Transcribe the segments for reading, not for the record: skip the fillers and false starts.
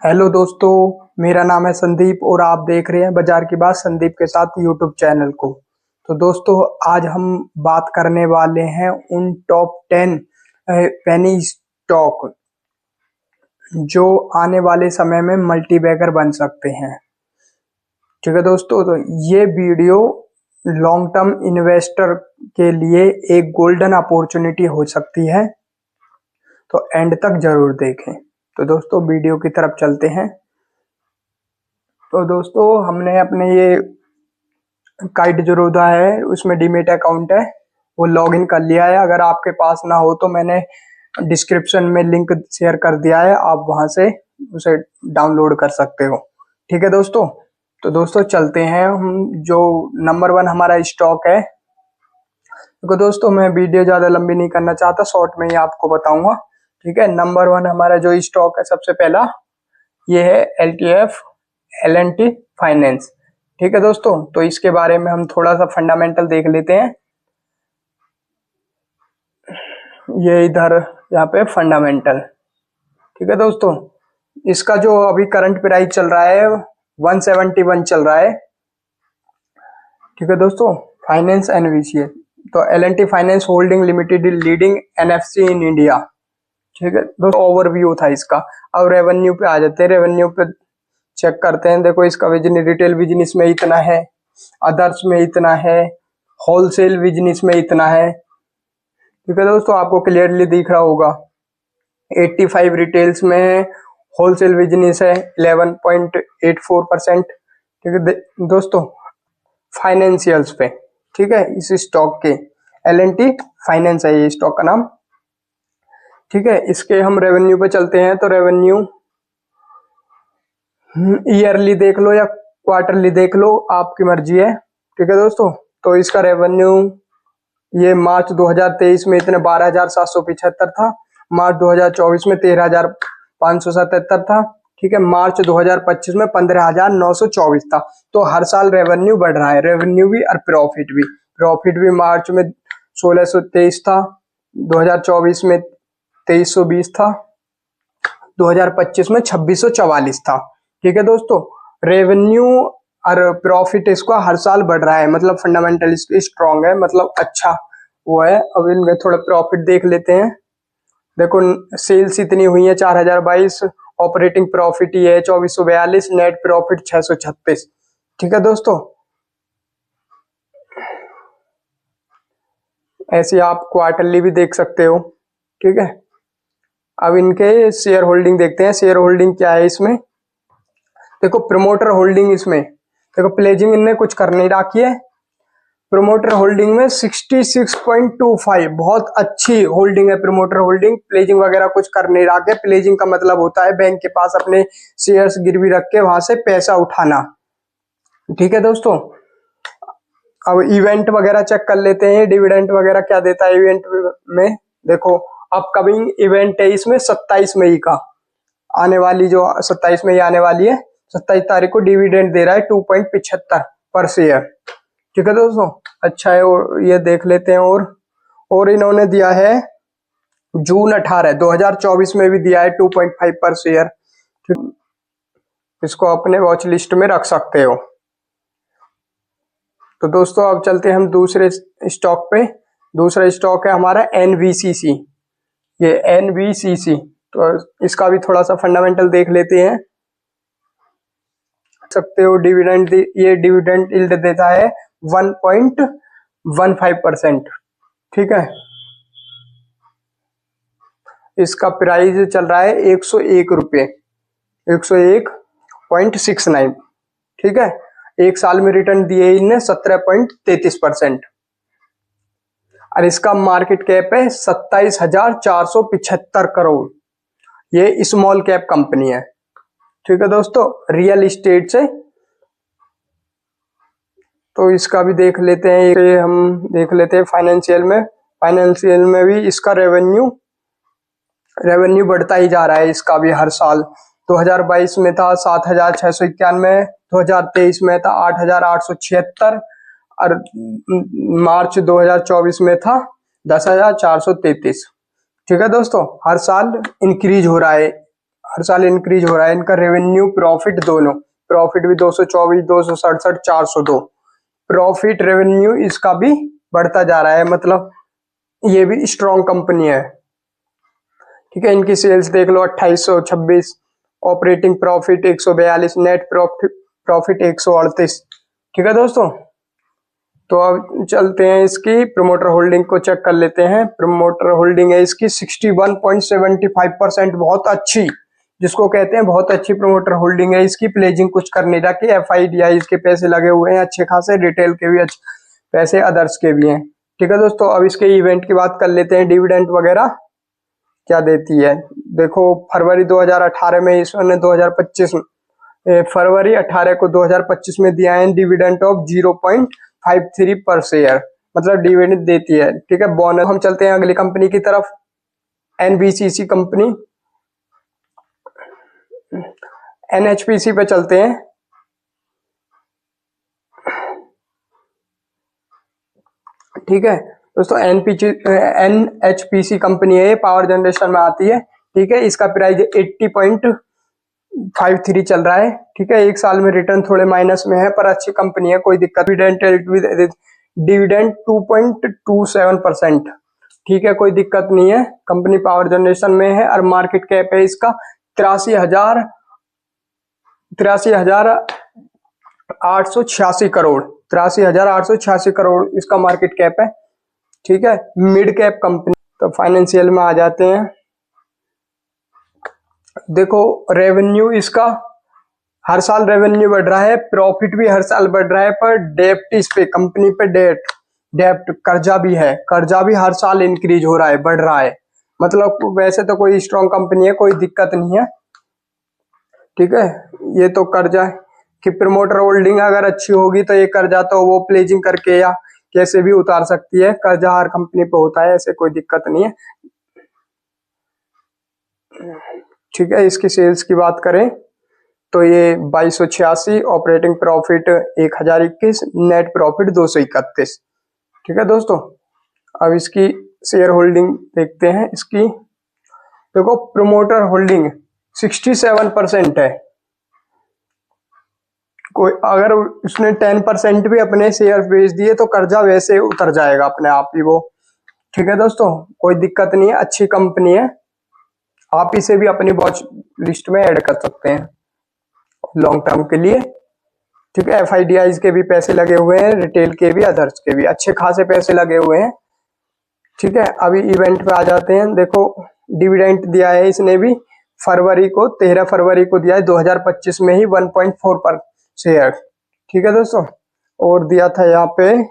Hello दोस्तों, मेरा नाम है संदीप और आप देख रहे हैं बाजार की बात संदीप के साथ यूट्यूब चैनल को। तो दोस्तों, आज हम बात करने वाले हैं उन टॉप 10 पेनी स्टॉक जो आने वाले समय में मल्टीबैगर बन सकते हैं। ठीक है दोस्तों, तो ये वीडियो लॉन्ग टर्म इन्वेस्टर के लिए एक गोल्डन अपॉर्चुनिटी हो सकती है, तो एंड तक जरूर देखें। तो दोस्तों, वीडियो की तरफ चलते हैं। तो दोस्तों, हमने अपने ये काइट जोरोदा है, उसमें डीमेट अकाउंट है, वो लॉगिन कर लिया है। अगर आपके पास ना हो तो मैंने डिस्क्रिप्शन में लिंक शेयर कर दिया है, आप वहां से उसे डाउनलोड कर सकते हो। ठीक है दोस्तों, तो दोस्तों चलते हैं। हम जो नंबर 1 हमारा स्टॉक है, तो दोस्तों मैं वीडियो ज्यादा लंबी नहीं करना चाहता, शॉर्ट में ही आपको बताऊंगा। ठीक है, नंबर 1 हमारा जो स्टॉक है, सबसे पहला ये है LTF L&T फाइनेंस। ठीक है दोस्तों, तो इसके बारे में हम थोड़ा सा फंडामेंटल देख लेते हैं। ये इधर यहाँ पे फंडामेंटल। ठीक है दोस्तों, इसका जो अभी करंट प्राइस चल रहा है 171 चल रहा है। ठीक है दोस्तों, फाइनेंस एनवीसीए, तो L&T finance holding limited leading NFC in India. ठीक है दोस्तों, ओवरव्यू था इसका। अब रेवेन्यू पे आ जाते हैं। रेवेन्यू पे चेक करते हैं। देखो, इसका बिजनेस रिटेल बिजनेस में इतना है, अदर्स में इतना है, होलसेल बिजनेस में इतना है। ठीक है दोस्तों, आपको क्लियरली दिख रहा होगा। 85 रिटेल्स में, होलसेल बिजनेस है 11.84%। ठीक है दोस्तों, फाइनेंशियल्स पे, ठीक है, इस स्टॉक के L&T फाइनेंस है ये स्टॉक का नाम। ठीक है, इसके हम रेवेन्यू पे चलते हैं। तो रेवेन्यू ईयरली देख लो या क्वार्टरली देख लो, आपकी मर्जी है। ठीक है दोस्तों, तो इसका रेवेन्यू ये मार्च 2023 में इतने 12,775 था, मार्च 2024 में 13,577 था। ठीक है, मार्च 2025 में 15,924 था। तो हर साल रेवेन्यू बढ़ रहा है, रेवेन्यू भी और प्रॉफिट भी मार्च में 1623 था, 2024 में 2320 था, 2025 में 2644 था। ठीक है दोस्तों, रेवेन्यू और प्रॉफिट इसका हर साल बढ़ रहा है, मतलब फंडामेंटल स्ट्रॉन्ग है, मतलब अच्छा वो है। अब इनमें थोड़ा प्रॉफिट देख लेते हैं। देखो, सेल्स इतनी हुई है 4022, ऑपरेटिंग प्रॉफिट ही है 2442, नेट प्रॉफिट 636। ठीक है दोस्तों, ऐसे आप क्वार्टरली भी देख सकते हो। ठीक है, अब इनके शेयर होल्डिंग देखते हैं। शेयर होल्डिंग क्या है इसमें? देखो, प्रमोटर होल्डिंग इसमें, देखो प्लेजिंग इनने कुछ कर नहीं रखी है। प्रमोटर होल्डिंग में 66.25, बहुत अच्छी होल्डिंग है प्रमोटर होल्डिंग। प्लेजिंग वगैरह कुछ कर नहीं रखे। प्लेजिंग का मतलब होता है बैंक के पास अपने शेयर्स गिरवी रख के वहां से पैसा उठाना। ठीक है दोस्तों, अब इवेंट वगैरह चेक कर लेते हैं। डिविडेंड वगैरह क्या देता है इवेंट में? देखो, अपकमिंग इवेंट है इसमें 27 मई का, आने वाली जो 27 मई आने वाली है, 27 तारीख को डिविडेंड दे रहा है 2.75 पर शेयर। ठीक है दोस्तों, अच्छा है। और ये देख लेते हैं। और इन्होंने दिया है जून 18 2024 में भी दिया है 2.5 पर शेयर। इसको अपने वॉच लिस्ट में रख सकते हो। तो दोस्तों, अब चलते हैं हम दूसरे स्टॉक पे। दूसरा स्टॉक है हमारा NVCC। ये NVCC, तो इसका भी थोड़ा सा फंडामेंटल देख लेते हैं। सकते हो डिविडेंड, ये डिविडेंड यील्ड देता है 1.15%। ठीक है, इसका प्राइस चल रहा है 101 रुपये, 101.69। ठीक है, एक साल में रिटर्न दिए इनने 17.33%। और इसका मार्केट कैप है 27,475 करोड़। ये स्मॉल कैप कंपनी है। ठीक है दोस्तों, रियल इस्टेट से। तो इसका भी देख लेते हैं। ये हम देख लेते हैं फाइनेंशियल में। फाइनेंशियल में भी इसका रेवेन्यू बढ़ता ही जा रहा है। इसका भी हर साल 2022 में था 7,691, 2023 में था 8,876 और मार्च 2024 में था 10,433। ठीक है दोस्तों, हर साल इंक्रीज हो रहा है हर साल इंक्रीज हो रहा है इनका रेवेन्यू प्रॉफिट दोनों। प्रॉफिट भी 224, 267, 402। प्रॉफिट रेवेन्यू इसका भी बढ़ता जा रहा है, मतलब ये भी स्ट्रॉन्ग कंपनी है। ठीक है, इनकी सेल्स देख लो 2826, ऑपरेटिंग प्रॉफिट 142, नेट प्रॉफिट 138। ठीक है दोस्तों, तो अब चलते हैं इसकी प्रोमोटर होल्डिंग को चेक कर लेते हैं। प्रोमोटर होल्डिंग है इसकी 61.75%, बहुत अच्छी, जिसको कहते हैं बहुत अच्छी प्रोमोटर होल्डिंग है इसकी। प्लेजिंग कुछ करने जाके FIDI इसके पैसे लगे हुए हैं अच्छे खासे, रिटेल के भी अच्छे पैसे, अदर्स के भी हैं। ठीक है दोस्तों, अब इसके इवेंट की बात कर लेते हैं, डिविडेंड वगैरह क्या देती है। देखो फरवरी 2018 में इसने 2025 फरवरी 18 को 2025 में दिया है डिविडेंड ऑफ 0.53 पर शेयर, मतलब डिविडेंड देती है। ठीक है, बोनस। हम चलते हैं अगली कंपनी की तरफ, NBCC कंपनी, NHPC पे चलते हैं। ठीक है दोस्तों, NHPC कंपनी है, ये पावर जनरेशन में आती है। ठीक है, इसका प्राइस 80.53 चल रहा है। ठीक है, एक साल में रिटर्न थोड़े माइनस में है, पर अच्छी कंपनी है, कोई दिक्कत। डिविडेंड 2.27%। ठीक है, कोई दिक्कत नहीं है, कंपनी पावर जनरेशन में है। और मार्केट कैप है इसका 83,886 करोड़, 83,886 करोड़ इसका मार्केट कैप है। ठीक है, मिड कैप कंपनी। तो फाइनेंशियल में आ जाते हैं। देखो रेवेन्यू इसका हर साल रेवेन्यू बढ़ रहा है, प्रॉफिट भी हर साल बढ़ रहा है, पर डेप्ट इस पे कंपनी पे डेप्ट कर्जा भी है, कर्जा भी हर साल इंक्रीज हो रहा है, बढ़ रहा है। मतलब वैसे तो कोई स्ट्रॉन्ग कंपनी है, कोई दिक्कत नहीं है। ठीक है, ये तो कर्जा है कि प्रमोटर होल्डिंग अगर अच्छी होगी तो ये कर्जा तो वो प्लेजिंग करके या कैसे भी उतार सकती है। कर्जा हर कंपनी पे होता है, ऐसे कोई दिक्कत नहीं है। ठीक है, इसकी सेल्स की बात करें तो ये 2286, ऑपरेटिंग प्रॉफिट 1021, नेट प्रॉफिट 231। ठीक है दोस्तों, अब इसकी शेयर होल्डिंग देखते हैं इसकी। देखो प्रोमोटर होल्डिंग 67% है। कोई अगर उसने 10% भी अपने शेयर बेच दिए तो कर्जा वैसे उतर जाएगा अपने आप ही वो। ठीक है दोस्तों, कोई दिक्कत नहीं है, अच्छी कंपनी है, आप इसे भी अपनी वॉच लिस्ट में ऐड कर सकते हैं लॉन्ग टर्म के लिए। ठीक है, FIDI के भी पैसे लगे हुए हैं, रिटेल के भी, अदर्स के भी अच्छे खासे पैसे लगे हुए हैं। ठीक है, अभी इवेंट पे आ जाते हैं। देखो डिविडेंड दिया है इसने भी फरवरी को, 13 फरवरी को दिया है 2025 में ही 1.4 पर शेयर। ठीक है दोस्तों, और दिया था यहाँ पे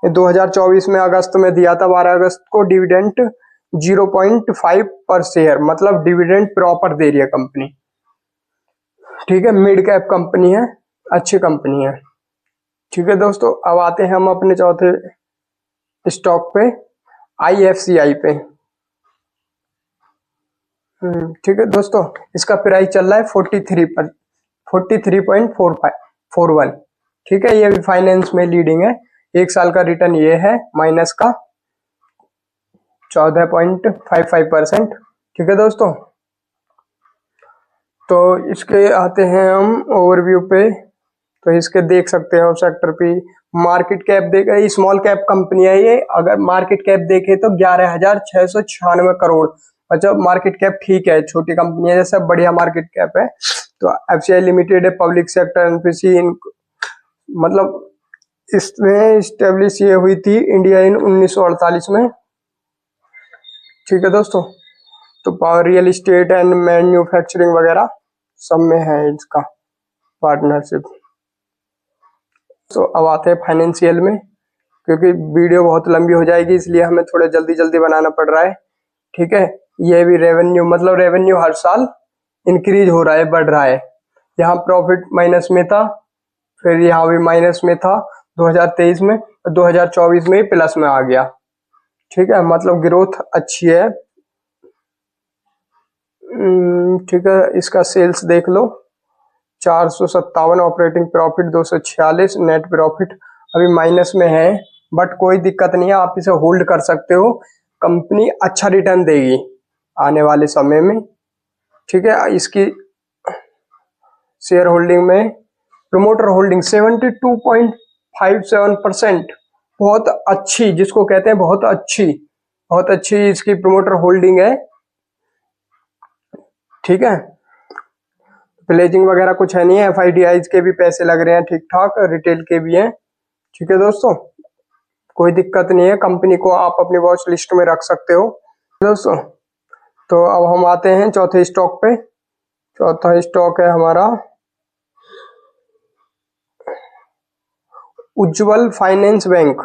2024 में अगस्त में दिया था, 12 अगस्त को, डिविडेंड 0.5 पर शेयर, मतलब डिविडेंड प्रॉपर दे रही है कंपनी। ठीक है, मिड कैप कंपनी है, अच्छी कंपनी है। ठीक है दोस्तों, अब आते हैं हम अपने चौथे स्टॉक पे, IFCI पे। ठीक है दोस्तों, इसका प्राइस चल रहा है 43.41। ठीक है, ये भी फाइनेंस में लीडिंग है। एक साल का रिटर्न ये है माइनस का 14.55%। ठीक है दोस्तों, तो इसके आते हैं हम ओवरव्यू पे। तो इसके देख सकते हो सेक्टर पे मार्केट कैप देखे, स्मॉल कैप कंपनी है ये। अगर मार्केट कैप देखे तो 11,696 करोड़, अच्छा मार्केट कैप ठीक है, छोटी कंपनी है, जैसे बढ़िया मार्केट कैप है। तो FCI लिमिटेड है, पब्लिक सेक्टर NPC, मतलब इसमें स्टेब्लिश ये हुई थी इंडिया इन 1948 में। ठीक है दोस्तों, तो power real estate and manufacturing वगैरह सब में है इसका पार्टनरशिप। तो अब आते हैं फाइनेंशियल में, क्योंकि वीडियो बहुत लंबी हो जाएगी इसलिए हमें थोड़ा जल्दी जल्दी बनाना पड़ रहा है। ठीक है, ये भी रेवेन्यू, मतलब रेवेन्यू हर साल इंक्रीज हो रहा है, बढ़ रहा है। यहाँ प्रॉफिट माइनस में था, फिर यहाँ भी माइनस में था 2023 में, 2024 में प्लस में आ गया। ठीक है, मतलब ग्रोथ अच्छी है। ठीक है, इसका सेल्स देख लो 457, ऑपरेटिंग प्रॉफिट 246, नेट प्रॉफिट अभी माइनस में है, बट कोई दिक्कत नहीं है, आप इसे होल्ड कर सकते हो, कंपनी अच्छा रिटर्न देगी आने वाले समय में। ठीक है, इसकी शेयर होल्डिंग में प्रमोटर होल्डिंग 72.57%, बहुत अच्छी, जिसको कहते हैं बहुत अच्छी इसकी प्रमोटर होल्डिंग है। ठीक है, प्लेजिंग वगैरह कुछ है नहीं है, एफआईडीआईज के भी पैसे लग रहे हैं ठीक ठाक, रिटेल के भी हैं। ठीक है दोस्तों, कोई दिक्कत नहीं है, कंपनी को आप अपनी वॉच लिस्ट में रख सकते हो दोस्तों। तो अब हम आते हैं चौथे स्टॉक पे। चौथा स्टॉक है हमारा उज्ज्वल फाइनेंस बैंक।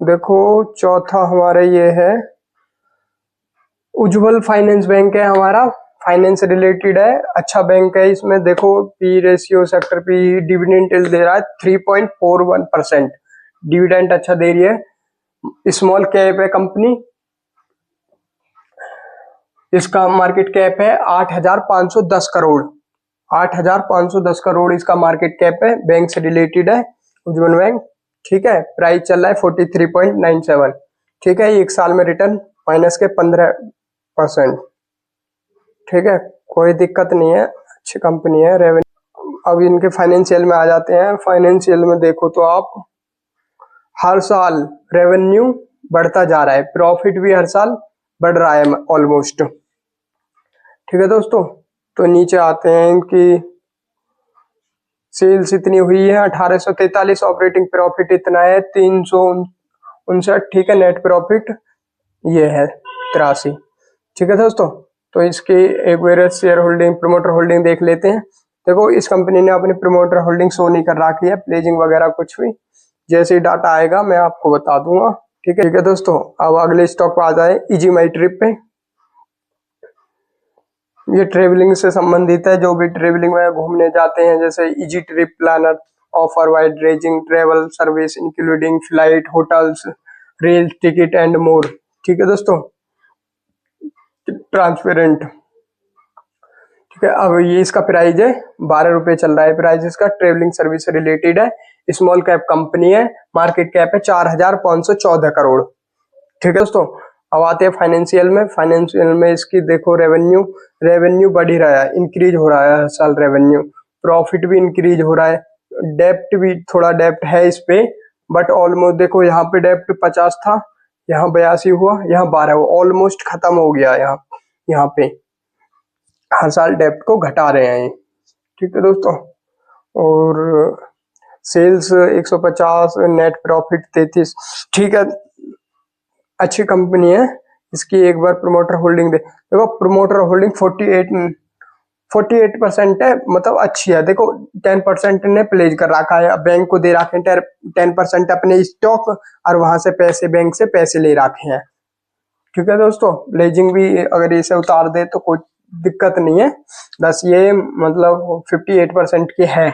देखो चौथा हमारा ये है उज्ज्वल फाइनेंस बैंक है हमारा, फाइनेंस रिलेटेड है, अच्छा बैंक है। इसमें देखो P ratio, sector P, dividend दे रहा है 3.41%, डिविडेंड अच्छा दे रही है। स्मॉल कैप है कंपनी, इसका मार्केट कैप है 8,510 करोड़, 8,510 करोड़ इसका मार्केट कैप है। बैंक से रिलेटेड है उज्ज्वल बैंक। ठीक है, प्राइस चल रहा है 43.97। ठीक है, एक साल में रिटर्न माइनस के 15%। ठीक है, कोई दिक्कत नहीं है, अच्छी कंपनी है। रेवेन्यू, अब इनके फाइनेंशियल में आ जाते हैं। फाइनेंशियल में देखो तो आप हर साल रेवेन्यू बढ़ता जा रहा है, प्रॉफिट भी हर साल बढ़ रहा है ऑलमोस्ट। ठीक है दोस्तों, तो नीचे आते हैं, इनकी सेल्स इतनी हुई है 1843, ऑपरेटिंग प्रॉफिट इतना है 359। ठीक है, नेट प्रॉफिट ये है 83। ठीक है दोस्तों, तो इसकी एक बार शेयर होल्डिंग, प्रमोटर होल्डिंग देख लेते हैं। देखो इस कंपनी ने अपनी प्रमोटर होल्डिंग शो नहीं कर रखी है, प्लेजिंग वगैरह कुछ भी, जैसे ही डाटा आएगा मैं आपको बता दूंगा। ठीक है दोस्तों, अब अगले स्टॉक पे आ जाए, इजी माई ट्रिप पे। ये ट्रेवलिंग से संबंधित है, जो भी ट्रेवलिंग में घूमने जाते हैं, जैसे easy trip planner, offer wide ranging travel service including flight, hotels, rail ticket and more. ठीक है दोस्तों, ट्रांसपेरेंट। ठीक है, अब ये इसका प्राइस है 12 रुपए चल रहा है प्राइस इसका, ट्रेवलिंग सर्विस से रिलेटेड है, स्मॉल कैप कंपनी है, मार्केट कैप है 4,514 करोड़। ठीक है दोस्तों, अब आते हैं फाइनेंशियल में। फाइनेंशियल में इसकी देखो रेवेन्यू बढ़ ही रहा है, इंक्रीज हो रहा है हर साल रेवेन्यू, प्रॉफिट भी इंक्रीज हो रहा है, डेप्ट भी थोड़ा डेप्ट है इस पे, बट ऑलमोस्ट देखो यहाँ पे डेप्ट 50 था, यहाँ 82 हुआ, यहाँ 12 हुआ, ऑलमोस्ट खत्म हो गया यहाँ पे हर साल डेप्ट को घटा रहे हैं। ठीक है दोस्तों, और सेल्स 150, नेट प्रॉफिट 33। ठीक है, अच्छी कंपनी है। इसकी एक बार प्रमोटर होल्डिंग देखो, प्रमोटर होल्डिंग 48% है, मतलब अच्छी है। देखो 10% ने प्लेज कर रखा है, बैंक को दे रखे हैं 10% अपने स्टॉक, और वहां से पैसे, बैंक से पैसे ले रखे हैं। ठीक है दोस्तों, प्लेजिंग भी अगर इसे उतार दे तो कोई दिक्कत नहीं है, बस ये मतलब 58% के है।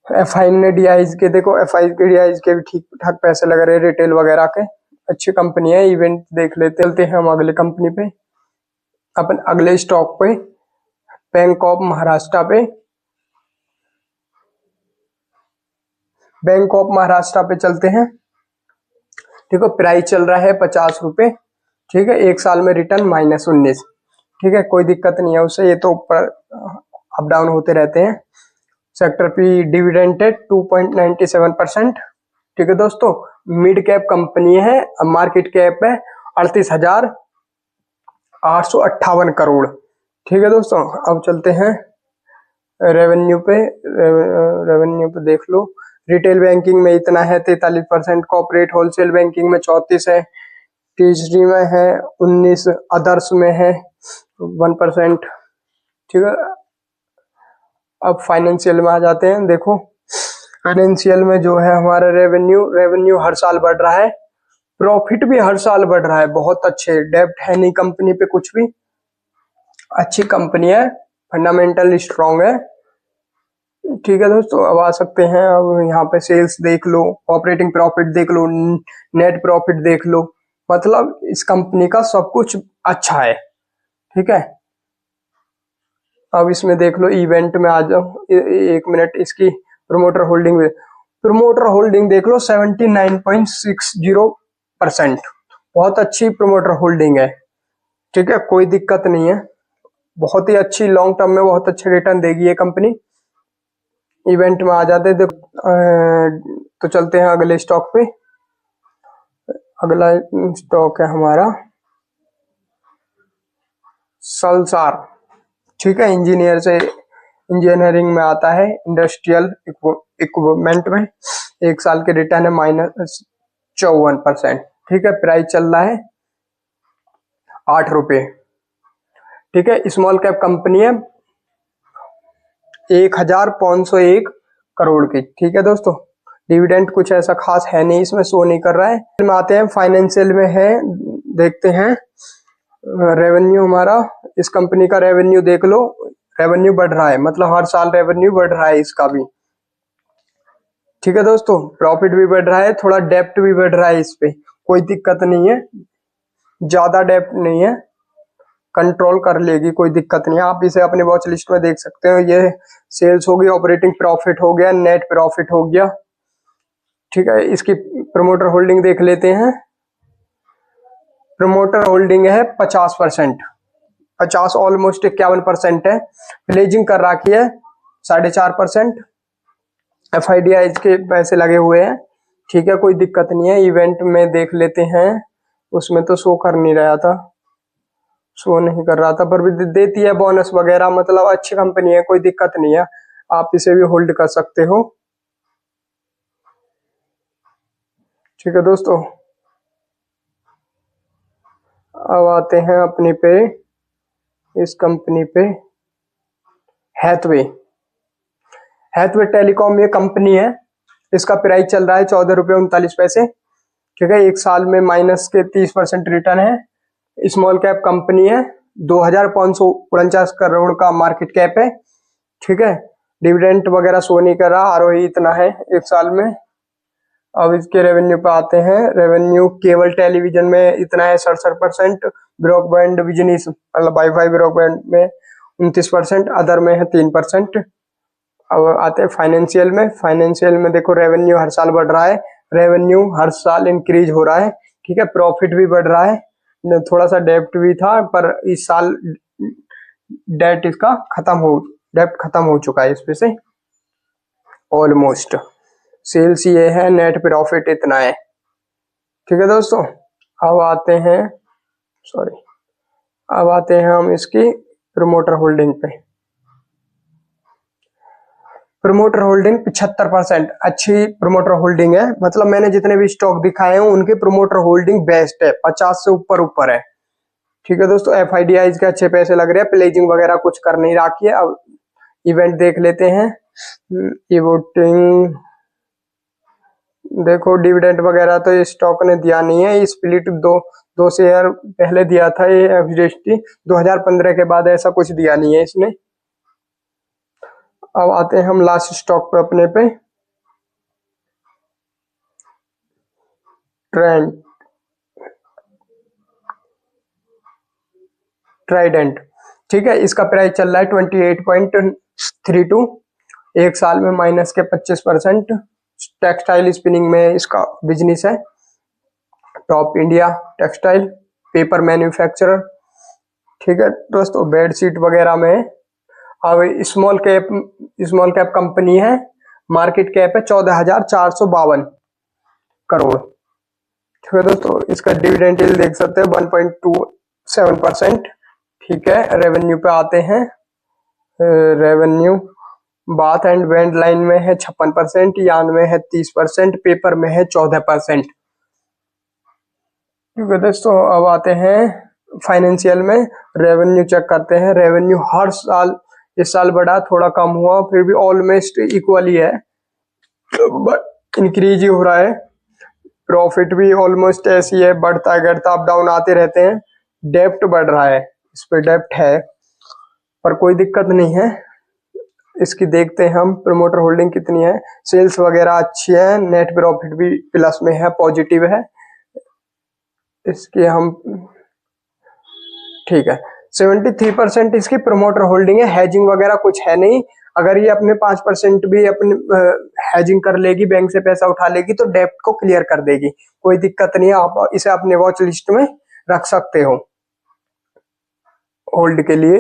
एफआई ने डीआईज के देखो, एफआई के डीआईज के भी ठीक ठाक पैसे लग रहे हैं, रिटेल वगैरह के, अच्छी कंपनी है। इवेंट देख लेते हैं हम अगले कंपनी पे, अपन अगले स्टॉक पे, बैंक ऑफ महाराष्ट्र पे। बैंक ऑफ महाराष्ट्र पे चलते हैं। देखो प्राइस चल रहा है 50 रुपए। ठीक है, एक साल में रिटर्न -19। ठीक है, कोई दिक्कत नहीं है उससे, ये तो ऊपर अप डाउन होते रहते हैं। सेक्टर पी डिविडेंड है 2.97%। ठीक है दोस्तों, मिड कैप कंपनी है, मार्केट कैप है 38,858 करोड़। ठीक है दोस्तों, अब चलते हैं रेवेन्यू पे। रेवेन्यू पे देख लो, रिटेल बैंकिंग में इतना है 43%, कॉर्पोरेट होलसेल बैंकिंग में 34 है, तीसरी में है 19, अदर्स में है 1%। ठीक है, अब फाइनेंशियल में आ जाते हैं। देखो फाइनेंशियल में जो है हमारा रेवेन्यू हर साल बढ़ रहा है, प्रॉफिट भी हर साल बढ़ रहा है, बहुत अच्छे, डेब्ट है नहीं कंपनी पे कुछ भी, अच्छी कंपनी है, फंडामेंटल स्ट्रांग है। ठीक है दोस्तों, अब आ सकते हैं, अब यहाँ पे सेल्स देख लो, ऑपरेटिंग प्रॉफिट देख लो, नेट प्रॉफिट देख लो, मतलब इस कंपनी का सब कुछ अच्छा है। ठीक है, अब इसमें देख लो, इवेंट में आ जाओ, एक मिनट, इसकी प्रमोटर होल्डिंग देख लो 79.60 8%। बहुत अच्छी प्रमोटर होल्डिंग है, ठीक है, कोई दिक्कत नहीं है, बहुत ही अच्छी लॉन्ग टर्म में बहुत अच्छे रिटर्न देगी ये कंपनी। इवेंट में आ जाते हैं तो चलते हैं अगले स्टॉक पे। अगला स्टॉक है हमारा सलसार, ठीक है, इंजीनियरिंग में आता है, इंडस्ट्रियल इक्विपमेंट में। एक साल के रिटर्न है -54%, ठीक है। प्राइस चल रहा है 8 रुपये, ठीक है। स्मॉल कैप कंपनी है, 1501 करोड़ की, ठीक है दोस्तों। डिविडेंड कुछ ऐसा खास है नहीं, इसमें शो नहीं कर रहा है। में आते हैं फाइनेंशियल में है, देखते हैं रेवेन्यू हमारा। इस कंपनी का रेवेन्यू देख लो, रेवेन्यू बढ़ रहा है, मतलब हर साल रेवेन्यू बढ़ रहा है इसका भी, ठीक है दोस्तों। प्रॉफिट भी बढ़ रहा है, थोड़ा डेप्ट भी बढ़ रहा है इस पे, कोई दिक्कत नहीं है, ज्यादा डेप्ट नहीं है, कंट्रोल कर लेगी, कोई दिक्कत नहीं है। आप इसे अपने वॉच लिस्ट में देख सकते हो। ये सेल्स हो गई, ऑपरेटिंग प्रॉफिट हो गया, नेट प्रॉफिट हो गया, ठीक है। इसकी प्रमोटर होल्डिंग देख लेते हैं। प्रमोटर होल्डिंग है 50%, 50 ऑलमोस्ट 51% है। प्लेजिंग कर रखी है 4.5%। FIDIs के पैसे लगे हुए हैं, ठीक है, कोई दिक्कत नहीं है। इवेंट में देख लेते हैं, उसमें तो शो कर नहीं रहा था, शो नहीं कर रहा था, पर भी देती है बोनस वगैरह, मतलब अच्छी कंपनी है, कोई दिक्कत नहीं है, आप इसे भी होल्ड कर सकते हो, ठीक है दोस्तों। अब आते हैं अपने पे, इस कंपनी पे, हैथवे। हैथवे टेलीकॉम ये कंपनी है, इसका प्राइस चल रहा है 14 रुपये 39 पैसे, ठीक है। एक साल में -30% रिटर्न है। स्मॉल कैप कंपनी है, 2549 करोड़ का मार्केट कैप है, ठीक है। डिविडेंड वगैरह शो नहीं कर रहा, ROE इतना है एक साल में। अब इसके रेवेन्यू पे आते हैं। रेवेन्यू केबल टेलीविजन में इतना है 67%, ब्रॉडबैंड बिजनेस मतलब वाईफाई ब्रॉडबैंड में 29%, अदर में है 3%। अब आते हैं फाइनेंशियल में। फाइनेंशियल में देखो रेवेन्यू हर साल बढ़ रहा है, रेवेन्यू हर साल इंक्रीज हो रहा है, ठीक है। प्रॉफिट भी बढ़ रहा है, थोड़ा सा डेप्ट भी था, पर इस साल डेप्ट खत्म हो चुका है इसमें से ऑलमोस्ट। सेल्स ये है, नेट प्रॉफिट इतना है, ठीक है दोस्तों। अब आते हैं हम इसकी प्रमोटर होल्डिंग पे। प्रमोटर होल्डिंग 75%, अच्छी प्रमोटर होल्डिंग है, मतलब मैंने जितने भी स्टॉक दिखाए हैं उनके प्रमोटर होल्डिंग बेस्ट है, 50 से ऊपर है, ठीक है दोस्तों। FIDIs के अच्छे पैसे लग रहे हैं, प्लेजिंग वगैरह कुछ कर नहीं रखी है। अब इवेंट देख लेते हैं। ये वोटिंग देखो, डिविडेंड वगैरह तो ये स्टॉक ने दिया नहीं है, स्प्लिट दो शेयर पहले दिया था ये FDST 2015 के बाद, ऐसा कुछ दिया नहीं है इसने। अब आते हैं हम लास्ट स्टॉक पे अपने पे, ट्राइडेंट, ठीक है। इसका प्राइस चल रहा है 28.32, एक साल में -25%। टेक्सटाइल स्पिनिंग में इसका बिजनेस है, top India textile paper manufacturer, ठीक है दोस्तों। बेडशीट वगैरह में अब स्मॉल कैप कंपनी है, मार्केट कैप है 14,452 करोड़, ठीक है दोस्तों। इसका डिविडेंड यील्ड देख सकते हैं 1.27%, ठीक है। रेवेन्यू पे आते हैं। रेवेन्यू बाथ एंड वेंड लाइन में है 56%, यार्न में है 30%, पेपर में है 14%, ठीक है दोस्तों। अब आते हैं फाइनेंशियल में, रेवेन्यू चेक करते हैं। रेवेन्यू हर साल, इस साल बढ़ा, थोड़ा कम हुआ, फिर भी ऑलमोस्ट इक्वली है, बट इंक्रीज ही हो रहा है। प्रॉफिट भी ऑलमोस्ट ऐसी है, बढ़ता है घटता, अप डाउन आते रहते हैं। डेप्ट बढ़ रहा है, इस पे डेप्ट है, पर कोई दिक्कत नहीं है। इसकी देखते हैं हम प्रमोटर होल्डिंग कितनी है। सेल्स वगैरह अच्छी है, नेट प्रॉफिट भी प्लस में है, पॉजिटिव है इसकी हम, ठीक है। 73% इसकी प्रमोटर होल्डिंग है, हेजिंग वगैरह कुछ है नहीं। अगर ये अपने 5% भी अपने हेजिंग कर लेगी, बैंक से पैसा उठा लेगी तो डेब्ट को क्लियर कर देगी, कोई दिक्कत नहीं है। आप इसे अपने वॉच लिस्ट में रख सकते हो होल्ड के लिए।